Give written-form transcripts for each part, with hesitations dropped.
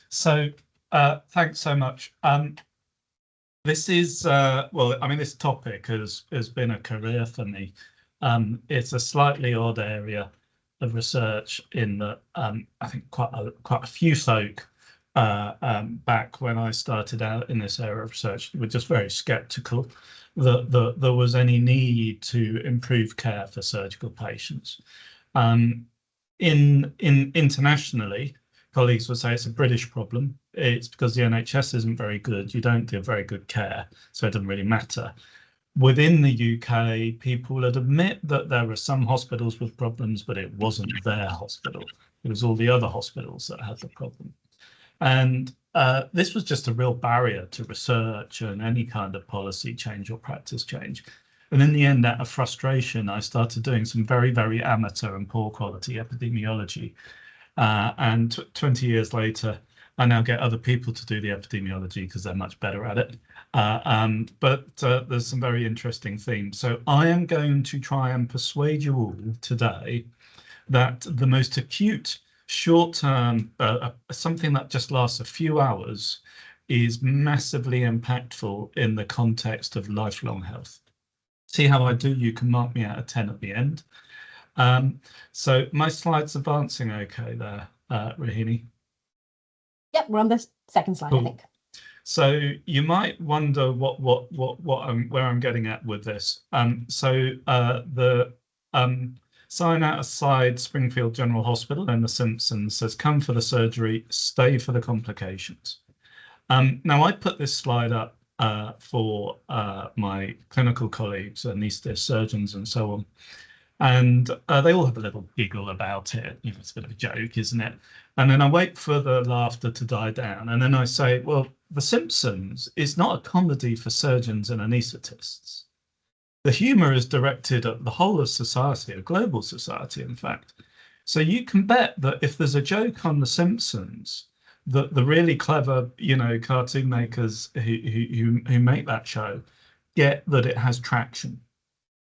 So thanks so much. This is, well, I mean, this topic has been a career for me. It's a slightly odd area of research in that I think quite a few folk back when I started out in this area of research were just very skeptical that there was any need to improve care for surgical patients. Internationally, colleagues would say it's a British problem. It's because the NHS isn't very good. You don't give very good care, so it doesn't really matter. Within the UK, people would admit that there were some hospitals with problems, but it wasn't their hospital. It was all the other hospitals that had the problem. And this was just a real barrier to research and any kind of policy change or practice change. And in the end, out of frustration, I started doing some very, very amateur and poor quality epidemiology. And 20 years later, I now get other people to do the epidemiology because they're much better at it. But there's some very interesting themes. So I am going to try and persuade you all today that the most acute short-term, something that just lasts a few hours, is massively impactful in the context of lifelong health. See how I do? You can mark me out of 10 at the end. So my slide's advancing okay there, Rahini? Yep, we're on the second slide, cool. I think. So you might wonder where I'm getting at with this. The sign outside Springfield General Hospital in The Simpsons says, "Come for the surgery, stay for the complications." Now I put this slide up for my clinical colleagues, anaesthetist surgeons and so on. And they all have a little giggle about it. You know, it's a bit of a joke, isn't it? And then I wait for the laughter to die down. And then I say, well, The Simpsons is not a comedy for surgeons and anaesthetists. The humour is directed at the whole of society, a global society, in fact. So you can bet that if there's a joke on The Simpsons, that the really clever, you know, cartoon makers who make that show get that it has traction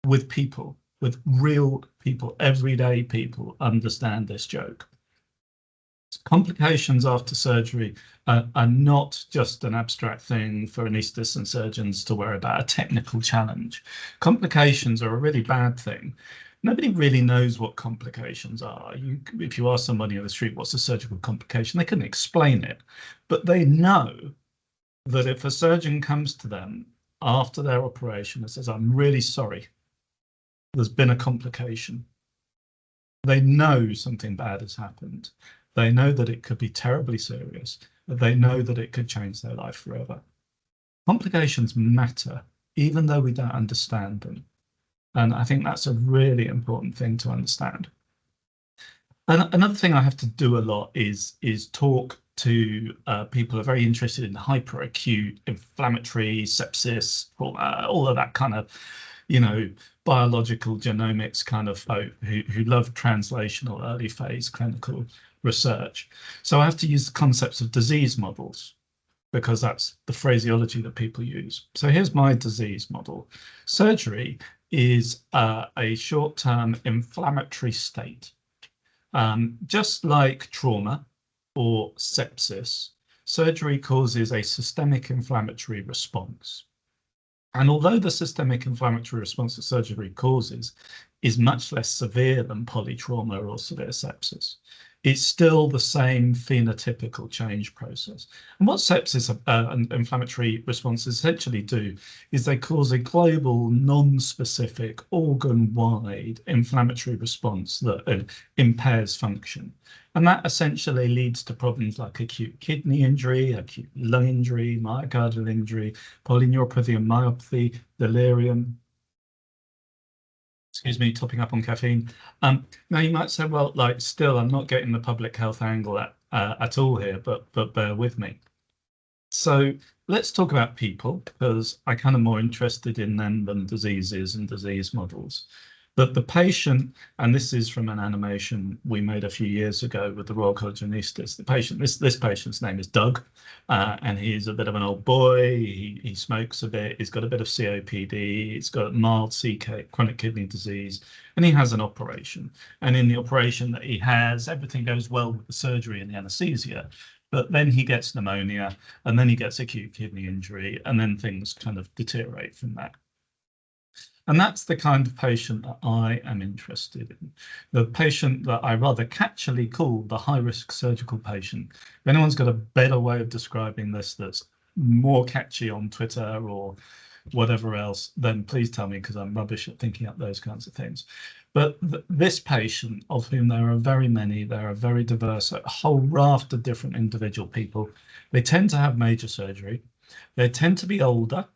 with people. With real people, everyday people understand this joke. Complications after surgery are not just an abstract thing for anaesthetists and surgeons to worry about, a technical challenge. Complications are a really bad thing. Nobody really knows what complications are. If you ask somebody on the street, what's a surgical complication, they couldn't explain it. But they know that if a surgeon comes to them after their operation and says, "I'm really sorry, there's been a complication," they know something bad has happened. They know that it could be terribly serious. They know that it could change their life forever. Complications matter, even though we don't understand them. And I think that's a really important thing to understand. And another thing I have to do a lot is talk to people who are very interested in hyperacute inflammatory sepsis, all of that kind of, you know, biological genomics kind of folk who love translational early phase clinical research. So I have to use the concepts of disease models because that's the phraseology that people use. So here's my disease model. Surgery is a short-term inflammatory state. Just like trauma or sepsis, surgery causes a systemic inflammatory response. And although the systemic inflammatory response that surgery causes is much less severe than polytrauma or severe sepsis, it's still the same phenotypical change process. And what sepsis and inflammatory responses essentially do is they cause a global, non-specific, organ-wide inflammatory response that impairs function. And that essentially leads to problems like acute kidney injury, acute lung injury, myocardial injury, polyneuropathy and myopathy, delirium. Excuse me, topping up on caffeine. Now you might say, well, like, still, I'm not getting the public health angle at all here, but bear with me. So let's talk about people, because I'm kind of more interested in them than diseases and disease models. But the patient, and this is from an animation we made a few years ago with the Royal College of Anaesthetists. The patient, this patient's name is Doug, and he's a bit of an old boy. He smokes a bit. He's got a bit of COPD. He's got mild CK, chronic kidney disease, and he has an operation. And in the operation that he has, everything goes well with the surgery and the anaesthesia. But then he gets pneumonia, and then he gets acute kidney injury, and then things kind of deteriorate from that. And that's the kind of patient that I am interested in. The patient that I rather catchily call the high-risk surgical patient. If anyone's got a better way of describing this that's more catchy on Twitter or whatever else, then please tell me, because I'm rubbish at thinking up those kinds of things. But this patient, of whom there are very many, there are very diverse, a whole raft of different individual people. They tend to have major surgery. They tend to be older.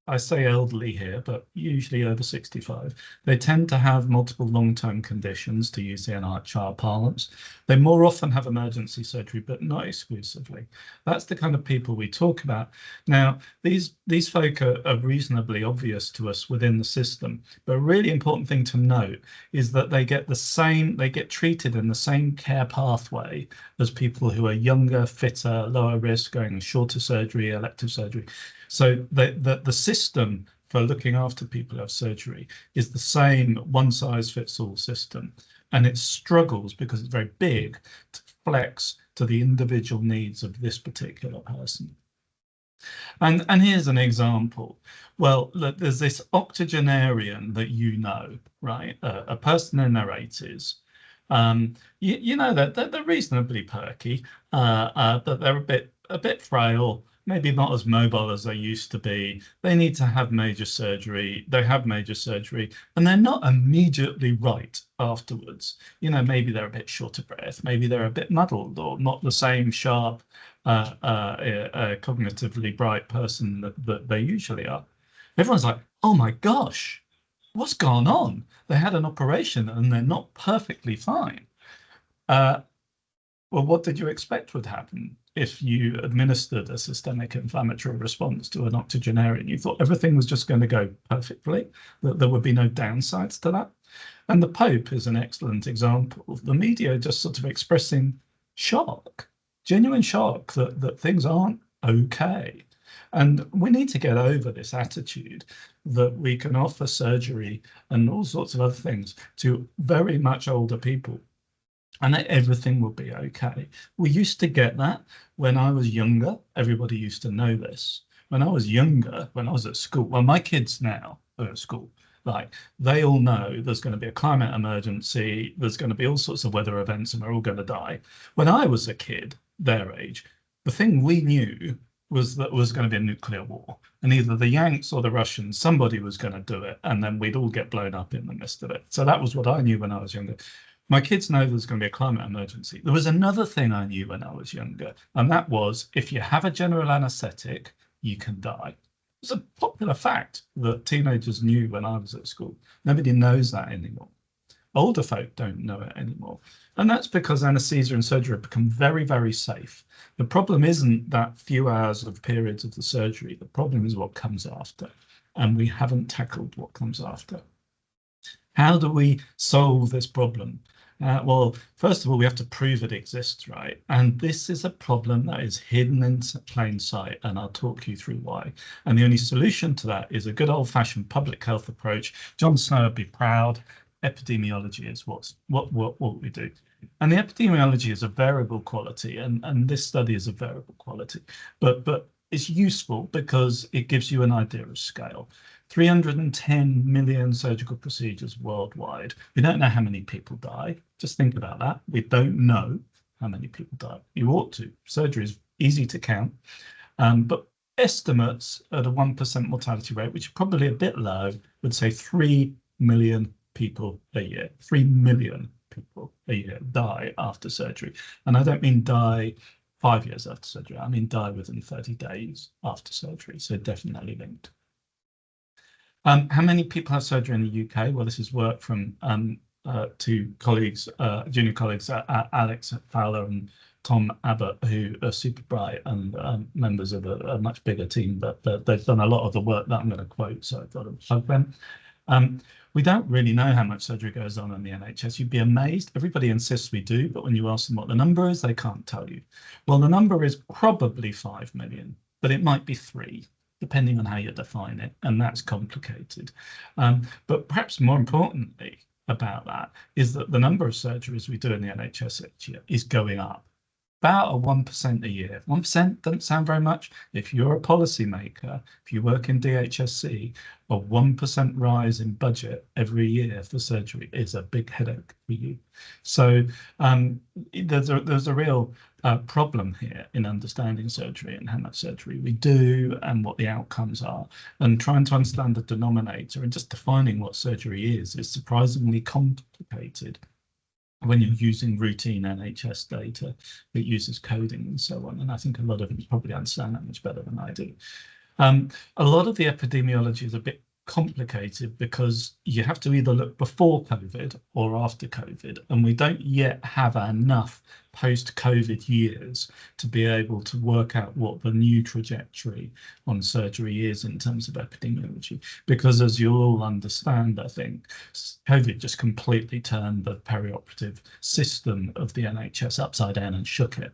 I say elderly here, but usually over 65. They tend to have multiple long-term conditions, to use the NHR parlance. They more often have emergency surgery, but not exclusively. That's the kind of people we talk about. Now, these folk are reasonably obvious to us within the system, but a really important thing to note is that they get treated in the same care pathway as people who are younger, fitter, lower risk, going shorter surgery, elective surgery. So the system for looking after people who have surgery is the same one-size-fits-all system. And it struggles, because it's very big, to flex to the individual needs of this particular person. And here's an example. Well, look, there's this octogenarian that you know, right? A person in their 80s. You know that they're reasonably perky, but they're a bit frail, maybe not as mobile as they used to be. They need to have major surgery. They have major surgery, and they're not immediately right afterwards. You know, maybe they're a bit short of breath. Maybe they're a bit muddled, or not the same sharp, cognitively bright person that they usually are. Everyone's like, oh my gosh, what's gone on? They had an operation and they're not perfectly fine. Well, what did you expect would happen if you administered a systemic inflammatory response to an octogenarian? You thought everything was just going to go perfectly, that there would be no downsides to that. And the Pope is an excellent example of the media just sort of expressing shock, genuine shock that things aren't okay. And we need to get over this attitude that we can offer surgery and all sorts of other things to very much older people, and that everything will be okay. We used to get that when I was younger. Everybody used to know this. When I was younger, when I was at school, well, my kids now are at school, like they all know there's going to be a climate emergency, there's going to be all sorts of weather events, and we're all going to die. When I was a kid, their age, the thing we knew was that was going to be a nuclear war, and either the Yanks or the Russians, somebody was going to do it, and then we'd all get blown up in the midst of it. So that was what I knew when I was younger. My kids know there's going to be a climate emergency. There was another thing I knew when I was younger, and that was if you have a general anesthetic, you can die. It's a popular fact that teenagers knew when I was at school. Nobody knows that anymore. Older folk don't know it anymore. And that's because anesthesia and surgery have become very, very safe. The problem isn't that few hours of periods of the surgery. The problem is what comes after. And we haven't tackled what comes after. How do we solve this problem? Well, first of all, we have to prove it exists, right? And this is a problem that is hidden in plain sight, and I'll talk you through why. And the only solution to that is a good old-fashioned public health approach. John Snow would be proud. Epidemiology is what we do. And the epidemiology is a variable quality, and this study is a variable quality. But it's useful because it gives you an idea of scale. 310 million surgical procedures worldwide. We don't know how many people die. Just think about that. We don't know how many people die. You ought to. Surgery is easy to count. But estimates at a 1% mortality rate, which is probably a bit low, would say 3 million people a year. 3 million people a year die after surgery. And I don't mean die 5 years after surgery. I mean die within 30 days after surgery. So definitely linked. How many people have surgery in the UK? Well, this is work from two colleagues, junior colleagues, Alex Fowler and Tom Abbott, who are super bright and members of a much bigger team, but they've done a lot of the work that I'm going to quote, so I thought I'd plug them. We don't really know how much surgery goes on in the NHS. You'd be amazed. Everybody insists we do, but when you ask them what the number is, they can't tell you. Well, the number is probably 5 million, but it might be 3, depending on how you define it, and that's complicated. But perhaps more importantly about that is that the number of surgeries we do in the NHS each year is going up. about a 1% a year. 1% doesn't sound very much. If you're a policymaker, if you work in DHSC, a 1% rise in budget every year for surgery is a big headache for you. So there's a real problem here in understanding surgery and how much surgery we do and what the outcomes are. And trying to understand the denominator and just defining what surgery is surprisingly complicated when you're using routine NHS data that uses coding and so on. And I think a lot of you probably understand that much better than I do. A lot of the epidemiology is a bit complicated because you have to either look before COVID or after COVID, and we don't yet have enough post-COVID years to be able to work out what the new trajectory on surgery is in terms of epidemiology. Because as you'll all understand, I think COVID just completely turned the perioperative system of the NHS upside down and shook it.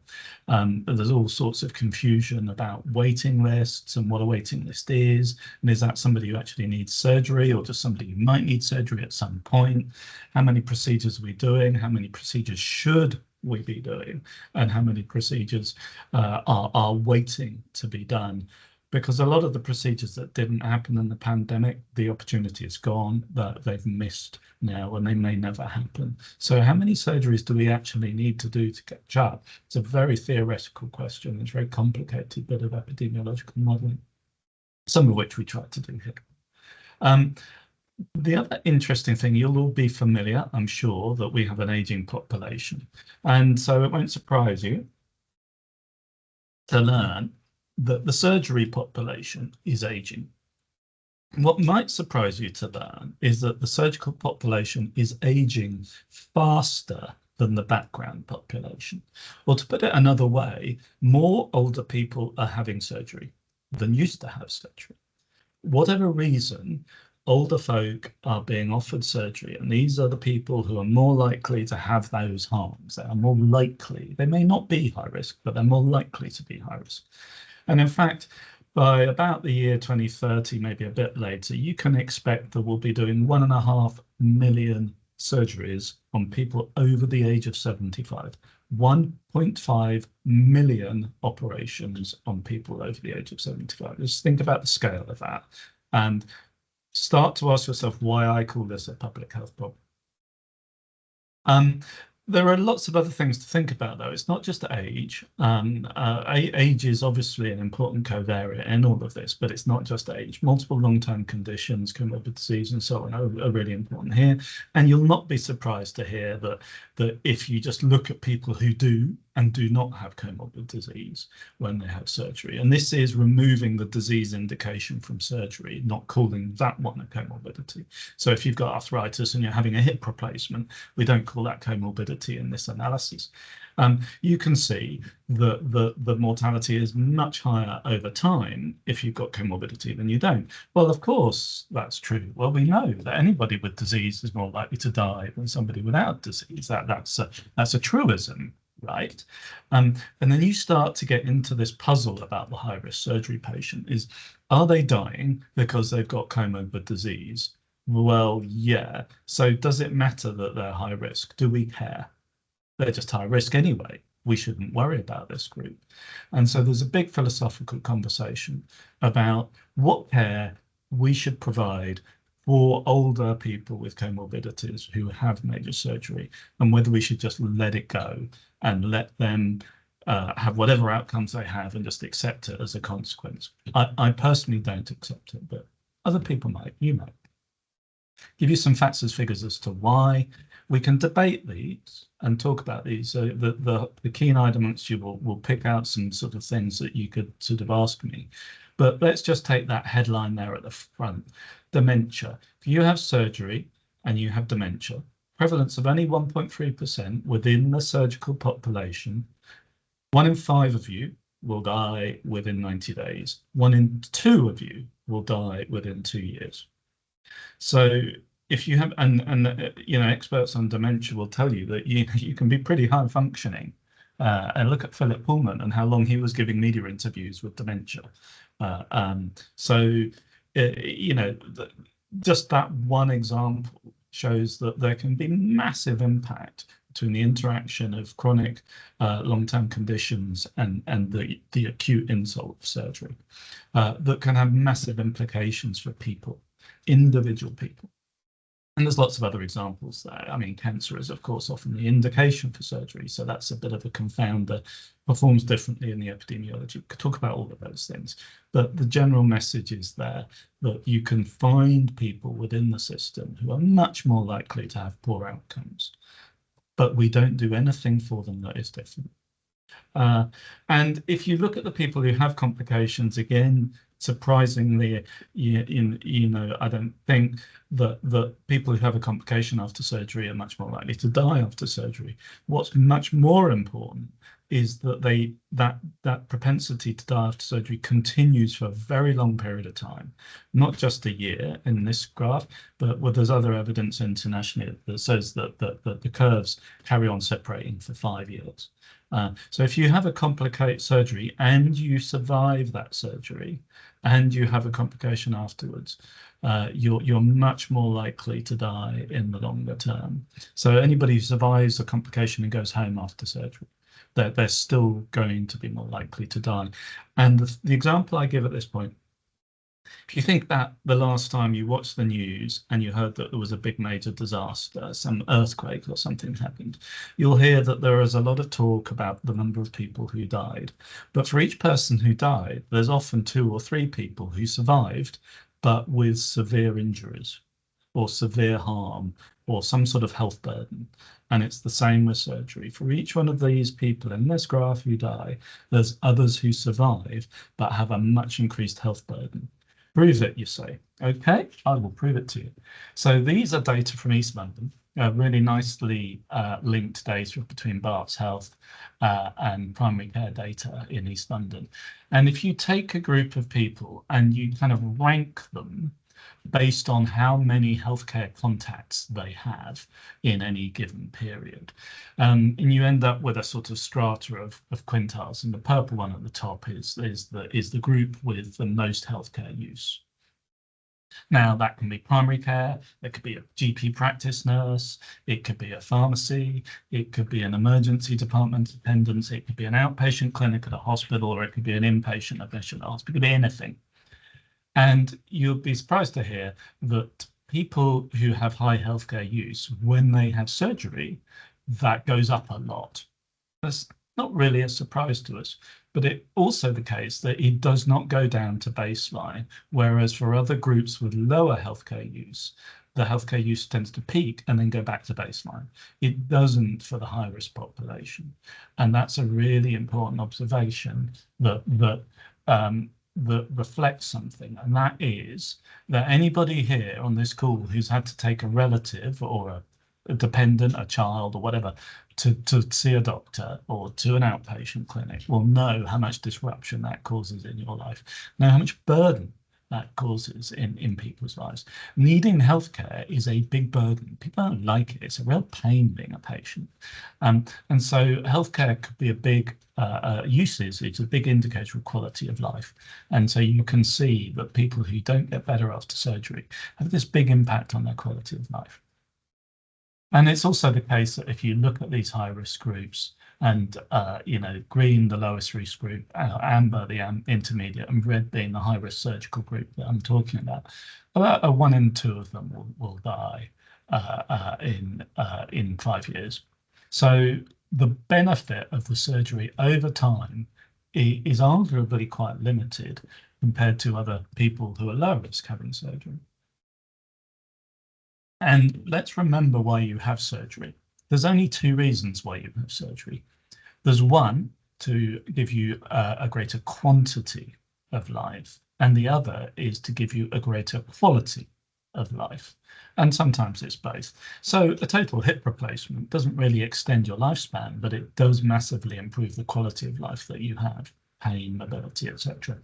There's all sorts of confusion about waiting lists and what a waiting list is, and is that somebody who actually needs surgery or just somebody who might need surgery at some point? How many procedures are we doing? How many procedures should we be doing? And how many procedures are waiting to be done? Because a lot of the procedures that didn't happen in the pandemic, the opportunity is gone, that they've missed now, and they may never happen. So how many surgeries do we actually need to do to catch up? It's a very theoretical question. It's a very complicated bit of epidemiological modelling, some of which we tried to do here. The other interesting thing, you'll all be familiar, I'm sure, that we have an aging population. And so it won't surprise you to learn that the surgery population is aging. What might surprise you to learn is that the surgical population is aging faster than the background population. Or to put it another way, more older people are having surgery than used to have surgery. Whatever reason, older folk are being offered surgery, and these are the people who are more likely to have those harms. They are more likely, they may not be high risk, but they're more likely to be high risk. And in fact, by about the year 2030, maybe a bit later, you can expect that we'll be doing 1.5 million surgeries on people over the age of 75. 1.5 million operations on people over the age of 75. Just think about the scale of that and start to ask yourself why I call this a public health problem. There are lots of other things to think about, though. It's not just age. Age is obviously an important covariate in all of this, but it's not just age. Multiple long-term conditions, comorbid disease, and so on are really important here. And you'll not be surprised to hear that if you just look at people who do and do not have comorbid disease when they have surgery, and this is removing the disease indication from surgery, not calling that one a comorbidity. So if you've got arthritis and you're having a hip replacement, we don't call that comorbidity in this analysis. You can see that the mortality is much higher over time if you've got comorbidity than you don't. Well, of course, that's true. Well, we know that anybody with disease is more likely to die than somebody without disease. That's a truism, right? And then you start to get into this puzzle about the high-risk surgery patient is, are they dying because they've got comorbid disease? Well, yeah. So does it matter that they're high risk? Do we care? They're just high risk anyway. We shouldn't worry about this group. And so there's a big philosophical conversation about what care we should provide for older people with comorbidities who have major surgery, and whether we should just let it go and let them have whatever outcomes they have and just accept it as a consequence. I personally don't accept it, but other people might, you might. Give you some facts as figures as to why. We can debate these and talk about these. So the keen-eyed amongst you will pick out some sort of things that you could sort of ask me. But let's just take that headline there at the front. Dementia. If you have surgery and you have dementia, prevalence of only 1.3% within the surgical population, 1 in 5 of you will die within 90 days. 1 in 2 of you will die within 2 years. So if you have, and you know, experts on dementia will tell you that you can be pretty high functioning. And look at Philip Pullman and how long he was giving media interviews with dementia. You know, just that one example shows that there can be massive impact between the interaction of chronic long-term conditions and the acute insult of surgery that can have massive implications for people, individual people. And there's lots of other examples there. I mean, cancer is, of course, often the indication for surgery. So that's a bit of a confounder, performs differently in the epidemiology. We could talk about all of those things. But the general message is there that you can find people within the system who are much more likely to have poor outcomes. But we don't do anything for them that is different. And if you look at the people who have complications, again, surprisingly, I don't think that people who have a complication after surgery are much more likely to die after surgery. What's much more important is that that propensity to die after surgery continues for a very long period of time, not just a year in this graph, but there's other evidence internationally that says that the curves carry on separating for 5 years. So if you have a complicated surgery and you survive that surgery and you have a complication afterwards, you're much more likely to die in the longer term. So anybody who survives a complication and goes home after surgery, they're still going to be more likely to die. And the example I give at this point, if you think that the last time you watched the news and you heard that there was a big major disaster, some earthquake or something happened, you'll hear that there is a lot of talk about the number of people who died. But for each person who died, there's often 2 or 3 people who survived, but with severe injuries or severe harm or some sort of health burden. And it's the same with surgery. For each one of these people in this graph who die, there's others who survive, but have a much increased health burden. Prove it, you say. Okay, I will prove it to you. So these are data from East London, really nicely linked data between Barts Health and primary care data in East London. And if you take a group of people and you kind of rank them based on how many healthcare contacts they have in any given period. And you end up with a sort of strata of quintiles, and the purple one at the top is the group with the most healthcare use. Now, that can be primary care, it could be a GP practice nurse, it could be a pharmacy, it could be an emergency department attendant, it could be an outpatient clinic at a hospital, or it could be an inpatient admission at a hospital, it could be anything. And you'll be surprised to hear that people who have high healthcare use, when they have surgery, that goes up a lot. That's not really a surprise to us, but it's also the case that it does not go down to baseline, whereas for other groups with lower healthcare use, the healthcare use tends to peak and then go back to baseline. It doesn't for the high-risk population. And that's a really important observation that reflects something, and that is that anybody here on this call who's had to take a relative or a dependent, a child or whatever, to see a doctor or to an outpatient clinic will know how much disruption that causes in your life, know how much burden that causes in people's lives. Needing healthcare is a big burden. People don't like it. It's a real pain being a patient. And so healthcare could be a big usage. It's a big indicator of quality of life. And so you can see that people who don't get better after surgery have this big impact on their quality of life. And it's also the case that if you look at these high-risk groups, and green, the lowest risk group, amber, the intermediate, and red being the high-risk surgical group that I'm talking about 1 in 2 of them will die in 5 years. So the benefit of the surgery over time is arguably quite limited compared to other people who are low risk having surgery. And let's remember why you have surgery. There's only 2 reasons why you have surgery. There's one, to give you a greater quantity of life, and the other is to give you a greater quality of life. And sometimes it's both. So a total hip replacement doesn't really extend your lifespan, but it does massively improve the quality of life that you have, pain, mobility, etc.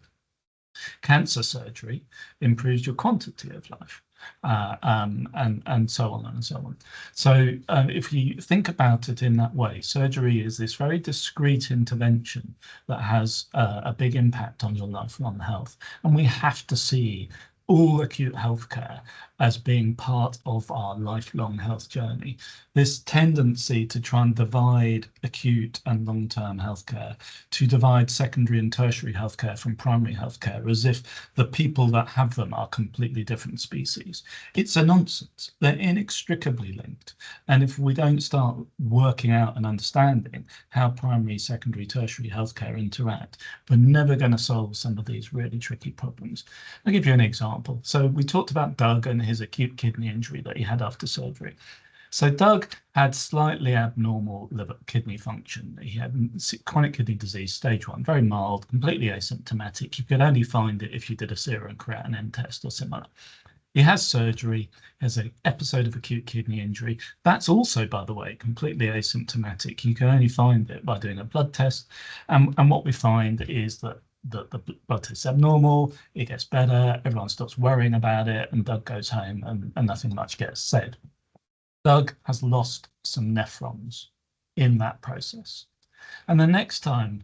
Cancer surgery improves your quantity of life. And so on and so on. So if you think about it in that way, surgery is this very discrete intervention that has a big impact on your lifelong health. And we have to see all acute healthcare as being part of our lifelong health journey. This tendency to try and divide acute and long-term healthcare, to divide secondary and tertiary healthcare from primary healthcare, as if the people that have them are completely different species. It's a nonsense. They're inextricably linked. And if we don't start working out and understanding how primary, secondary, tertiary healthcare interact, we're never going to solve some of these really tricky problems. I'll give you an example. So we talked about Doug and his acute kidney injury that he had after surgery. So Doug had slightly abnormal liver kidney function. He had chronic kidney disease, stage 1, very mild, completely asymptomatic. You could only find it if you did a serum creatinine test or similar. He has surgery, has an episode of acute kidney injury. That's also, by the way, completely asymptomatic. You can only find it by doing a blood test. And what we find is that the blood test is abnormal, it gets better, everyone stops worrying about it, and Doug goes home and nothing much gets said. Doug has lost some nephrons in that process. And the next time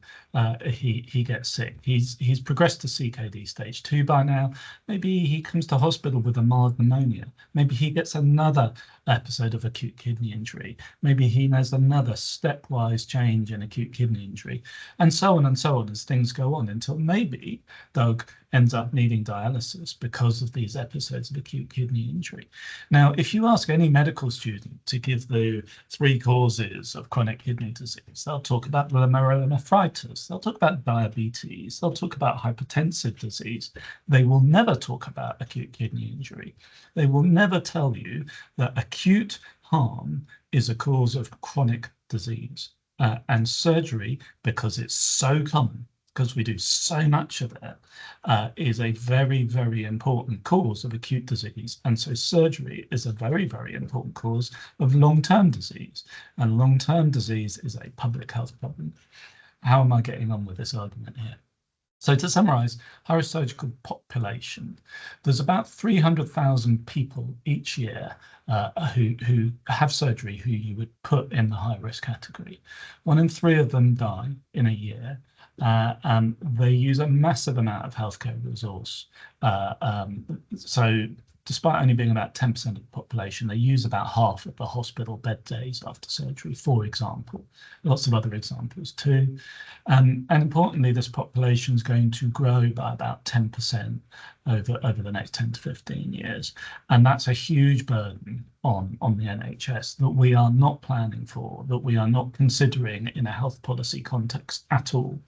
he gets sick, he's progressed to CKD stage 2 by now. Maybe he comes to hospital with a mild pneumonia. Maybe he gets another episode of acute kidney injury. Maybe he has another stepwise change in acute kidney injury, and so on as things go on, until maybe Doug ends up needing dialysis because of these episodes of acute kidney injury. Now, if you ask any medical student to give the 3 causes of chronic kidney disease, they'll talk about glomerulonephritis, they'll talk about diabetes, they'll talk about hypertensive disease. They will never talk about acute kidney injury. They will never tell you that acute harm is a cause of chronic disease. And surgery, because it's so common, because we do so much of it, is a very, very important cause of acute disease. And so surgery is a very, very important cause of long-term disease. And long-term disease is a public health problem. How am I getting on with this argument here? So to summarize, high-risk surgical population, there's about 300,000 people each year who have surgery who you would put in the high-risk category. 1 in 3 of them die in a year. They use a massive amount of healthcare resource. So despite only being about 10% of the population, they use about half of the hospital bed days after surgery, for example. Lots of other examples too. And importantly, this population is going to grow by about 10% over the next 10 to 15 years. And that's a huge burden on the NHS that we are not planning for, that we are not considering in a health policy context at all,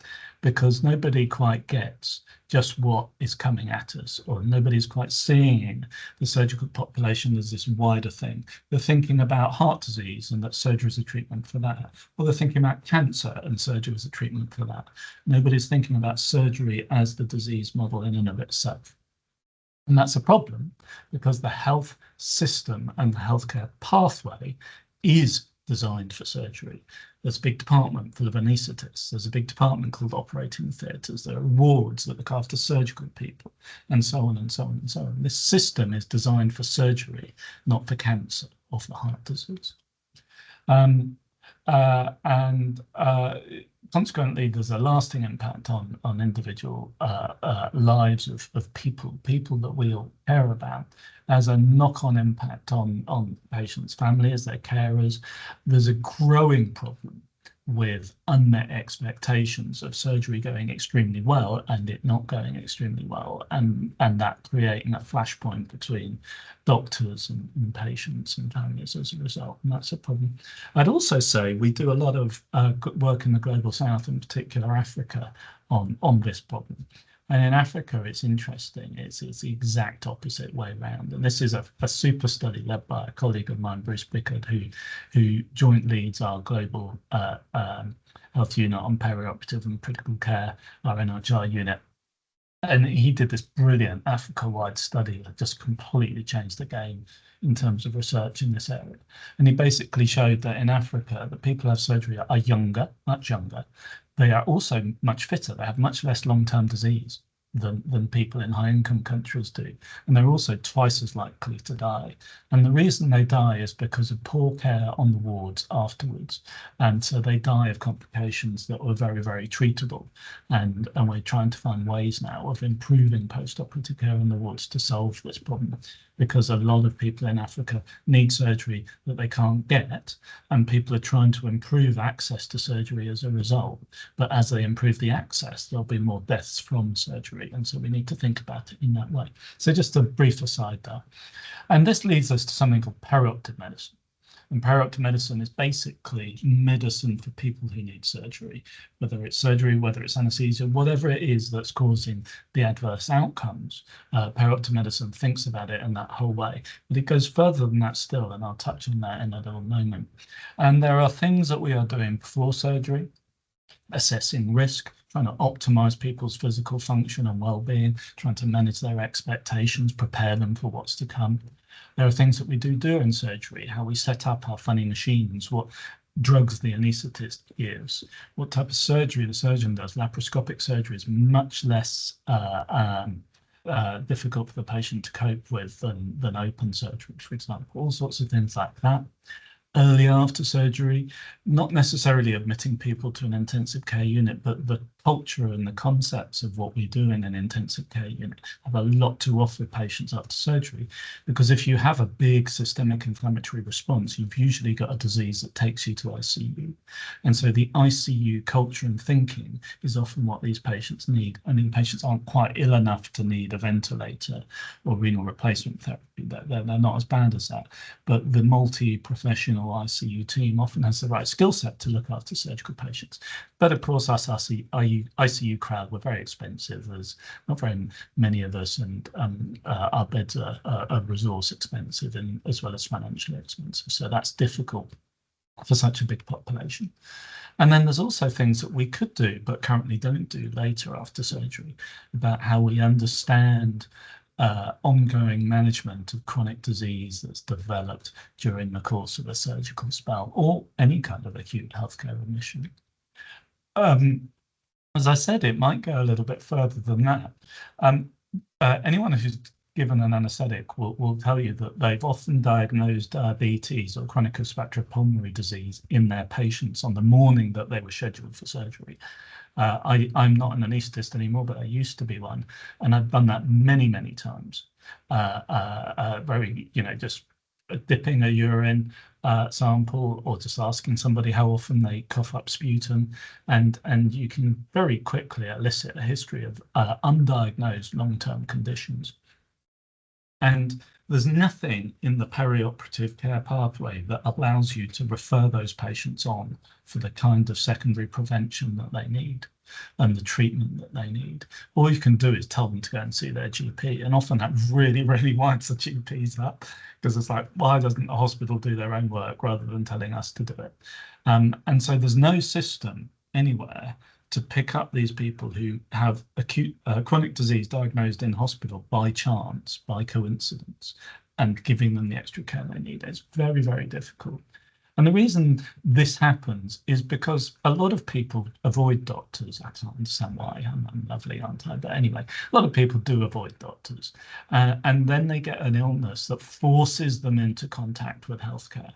because nobody quite gets just what is coming at us, or nobody's quite seeing the surgical population as this wider thing. They're thinking about heart disease and that surgery is a treatment for that, or they're thinking about cancer and surgery is a treatment for that. Nobody's thinking about surgery as the disease model in and of itself. And that's a problem, because the health system and the healthcare pathway is designed for surgery. There's a big department full of anaesthetists. There's a big department called operating theatres. There are wards that look after surgical people, and so on and so on and so on. This system is designed for surgery, not for cancer or for heart disease. Consequently, there's a lasting impact on individual lives of people that we all care about. There's a knock-on impact on patients' families, their carers. There's a growing problem with unmet expectations of surgery going extremely well and it not going extremely well, and that creating a flashpoint between doctors and patients and families as a result, and that's a problem. I'd also say we do a lot of work in the Global South, in particular Africa, on this problem. And in Africa, it's interesting. It's the exact opposite way around. And this is a super study led by a colleague of mine, Bruce Bickard, who joint leads our global health unit on perioperative and critical care, our NHR unit. And he did this brilliant Africa-wide study that just completely changed the game in terms of research in this area. And he basically showed that in Africa, the people who have surgery are younger, much younger. They are also much fitter. They have much less long-term disease. than people in high-income countries do. And they're also twice as likely to die. And the reason they die is because of poor care on the wards afterwards. And so they die of complications that were very, very treatable. And we're trying to find ways now of improving post-operative care in the wards to solve this problem, because a lot of people in Africa need surgery that they can't get, and people are trying to improve access to surgery as a result. But as they improve the access, there'll be more deaths from surgery. And so we need to think about it in that way. So just a brief aside there. And this leads us to something called perioperative medicine. And perioperative medicine is basically medicine for people who need surgery, whether it's surgery, whether it's anesthesia, whatever it is that's causing the adverse outcomes. Perioperative medicine thinks about it in that whole way, but it goes further than that still, and I'll touch on that in a little moment. And there are things that we are doing before surgery, assessing risk, trying to optimize people's physical function and well-being, trying to manage their expectations, prepare them for what's to come. There are things that we do during surgery, how we set up our funny machines, what drugs the anaesthetist gives, what type of surgery the surgeon does. Laparoscopic surgery is much less difficult for the patient to cope with than open surgery, for example, all sorts of things like that. Early after surgery, not necessarily admitting people to an intensive care unit, but the culture and the concepts of what we do in an intensive care unit have a lot to offer patients after surgery. Because if you have a big systemic inflammatory response, you've usually got a disease that takes you to ICU. And so the ICU culture and thinking is often what these patients need. I mean, patients aren't quite ill enough to need a ventilator or renal replacement therapy. They're not as bad as that. But the multi-professional ICU team often has the right skill set to look after surgical patients. But of course, us ICU crowd were very expensive. There's not very many of us, and our beds are resource expensive and as well as financially expensive. So that's difficult for such a big population. And then there's also things that we could do but currently don't do later after surgery, about how we understand ongoing management of chronic disease that's developed during the course of a surgical spell or any kind of acute healthcare admission. As I said, it might go a little bit further than that. Anyone who's given an anaesthetic will tell you that they've often diagnosed diabetes or chronic obstructive pulmonary disease in their patients on the morning that they were scheduled for surgery. I'm not an anaesthetist anymore, but I used to be one, and I've done that many, many times. Just dipping a urine sample or just asking somebody how often they cough up sputum, and you can very quickly elicit a history of undiagnosed long-term conditions. And there's nothing in the perioperative care pathway that allows you to refer those patients on for the kind of secondary prevention that they need and the treatment that they need. All you can do is tell them to go and see their GP. And often that really, really winds the GPs up, because it's like, why doesn't the hospital do their own work rather than telling us to do it? And so there's no system anywhere to pick up these people who have acute chronic disease diagnosed in hospital by chance, by coincidence, and giving them the extra care they need. It's very, very difficult. And the reason this happens is because a lot of people avoid doctors. I can't understand why. I'm lovely, aren't I? But anyway, a lot of people do avoid doctors. And then they get an illness that forces them into contact with healthcare.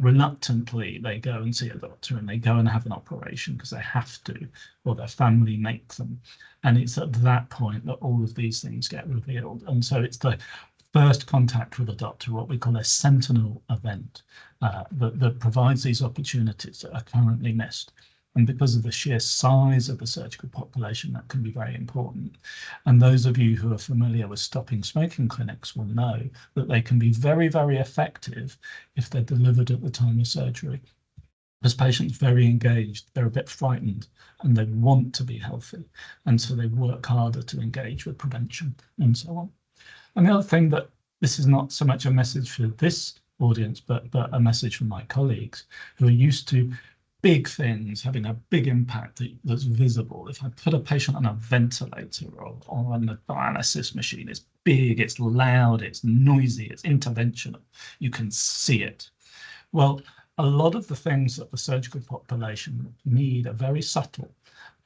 Reluctantly, they go and see a doctor and they go and have an operation because they have to, or their family make them. And it's at that point that all of these things get revealed. And so it's the first contact with a doctor, what we call a sentinel event, that provides these opportunities that are currently missed. And because of the sheer size of the surgical population, that can be very important. And those of you who are familiar with stopping smoking clinics will know that they can be very, very effective if they're delivered at the time of surgery. Because patients are very engaged, they're a bit frightened, and they want to be healthy. And so they work harder to engage with prevention and so on. And the other thing, that this is not so much a message for this audience, but a message for my colleagues who are used to big things having a big impact that's visible. If I put a patient on a ventilator or on the dialysis machine, it's big, it's loud, it's noisy, it's interventional. You can see it. Well, a lot of the things that the surgical population need are very subtle.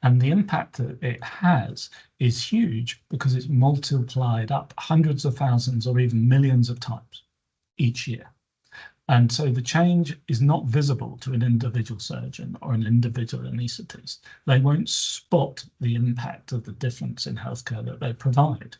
And the impact that it has is huge because it's multiplied up hundreds of thousands or even millions of times each year. And so the change is not visible to an individual surgeon or an individual anaesthetist. They won't spot the impact of the difference in healthcare that they provide,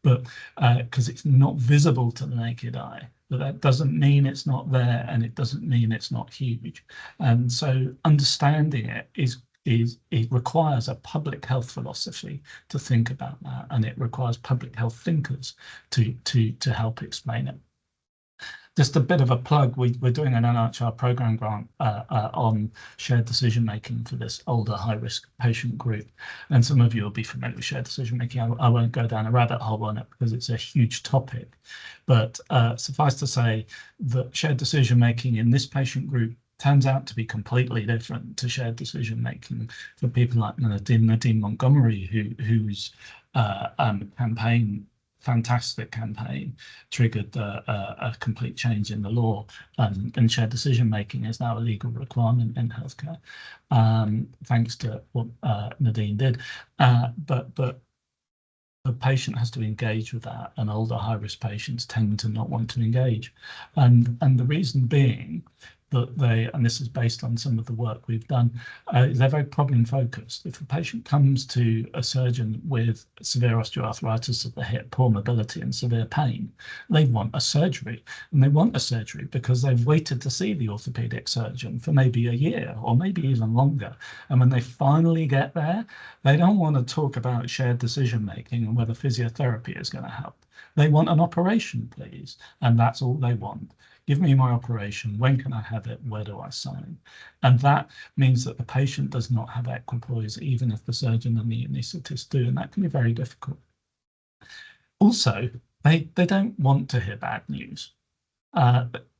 but because it's not visible to the naked eye. But that doesn't mean it's not there, and it doesn't mean it's not huge. And so understanding it it requires a public health philosophy to think about that, and it requires public health thinkers to help explain it. Just a bit of a plug, we're doing an NHR program grant on shared decision making for this older high-risk patient group. And some of you will be familiar with shared decision making. I won't go down a rabbit hole on it because it's a huge topic. But suffice to say that shared decision making in this patient group turns out to be completely different to shared decision making for people like Nadine Montgomery, whose fantastic campaign triggered a complete change in the law, and shared decision making is now a legal requirement in healthcare, thanks to what Nadine did. But the patient has to engage with that, and older high-risk patients tend to not want to engage, and the reason being that and this is based on some of the work we've done, they're very problem focused. If a patient comes to a surgeon with severe osteoarthritis of the hip, poor mobility and severe pain, they want a surgery. And they want a surgery because they've waited to see the orthopedic surgeon for maybe a year or maybe even longer. And when they finally get there, they don't want to talk about shared decision making and whether physiotherapy is going to help. They want an operation, please. And that's all they want. Give me my operation. When can I have it? Where do I sign? And that means that the patient does not have equipoise, even if the surgeon and the anaesthetist do, and that can be very difficult. Also, they don't want to hear bad news.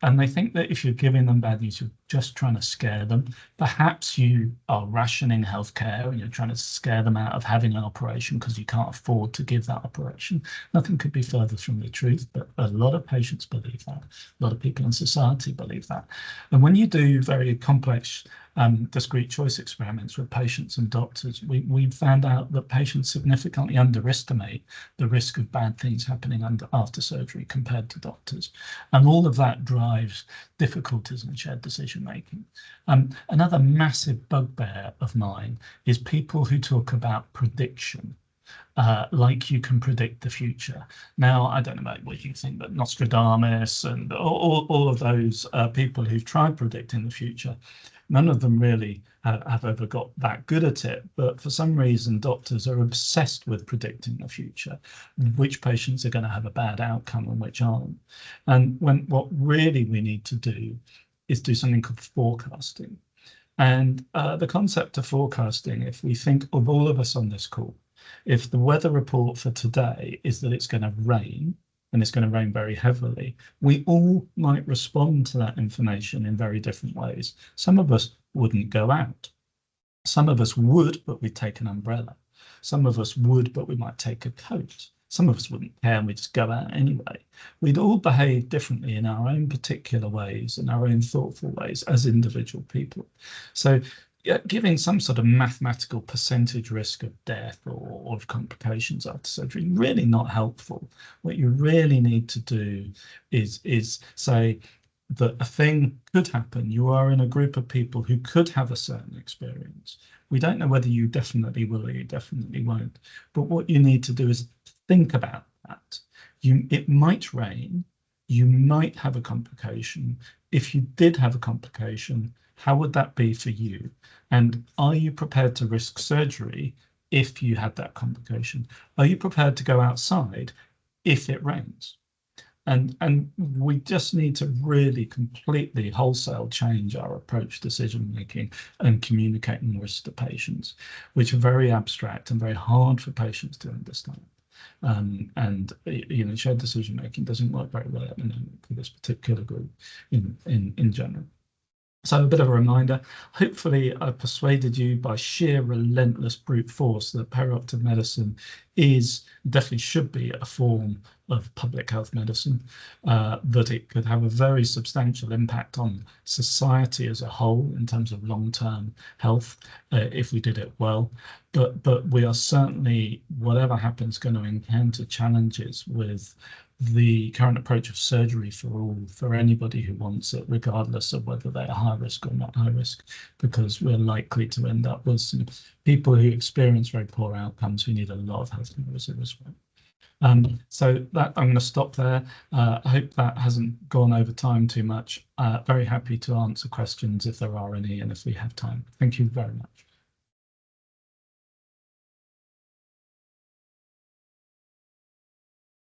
And they think that if you're giving them bad news, you're just trying to scare them. Perhaps you are rationing healthcare and you're trying to scare them out of having an operation because you can't afford to give that operation. Nothing could be further from the truth, but a lot of patients believe that. A lot of people in society believe that. And when you do very complex discrete choice experiments with patients and doctors, we found out that patients significantly underestimate the risk of bad things happening after surgery compared to doctors. And all of that drives difficulties in shared decision making. Another massive bugbear of mine is people who talk about prediction. Like you can predict the future. Now, I don't know about what you think, but Nostradamus and all of those people who've tried predicting the future, none of them really have ever got that good at it. But for some reason, doctors are obsessed with predicting the future, which patients are going to have a bad outcome and which aren't. And what really we need to do is do something called forecasting. And the concept of forecasting, if we think of all of us on this call, if the weather report for today is that it's going to rain, and it's going to rain very heavily, we all might respond to that information in very different ways. Some of us wouldn't go out. Some of us would, but we'd take an umbrella. Some of us would, but we might take a coat. Some of us wouldn't care and we'd just go out anyway. We'd all behave differently in our own particular ways, in our own thoughtful ways as individual people. So giving some sort of mathematical percentage risk of death or of complications after surgery, really not helpful. What you really need to do is say that a thing could happen. You are in a group of people who could have a certain experience. We don't know whether you definitely will or you definitely won't. But what you need to do is think about that. It might rain. You might have a complication. If you did have a complication, how would that be for you? And are you prepared to risk surgery if you had that complication? Are you prepared to go outside if it rains? And we just need to really completely wholesale change our approach to decision making and communicating risk to patients, which are very abstract and very hard for patients to understand. And shared decision making doesn't work very well for this particular group in general. So a bit of a reminder, hopefully I've persuaded you by sheer relentless brute force that perioperative medicine definitely should be a form of public health medicine, that it could have a very substantial impact on society as a whole in terms of long-term health if we did it well. But we are certainly, whatever happens, going to encounter challenges with the current approach of surgery for all, for anybody who wants it, regardless of whether they're high risk or not high risk, because we're likely to end up with some people who experience very poor outcomes who need a lot of healthcare as a result. So that I'm going to stop there. I hope that hasn't gone over time too much. Very happy to answer questions if there are any and if we have time. Thank you very much.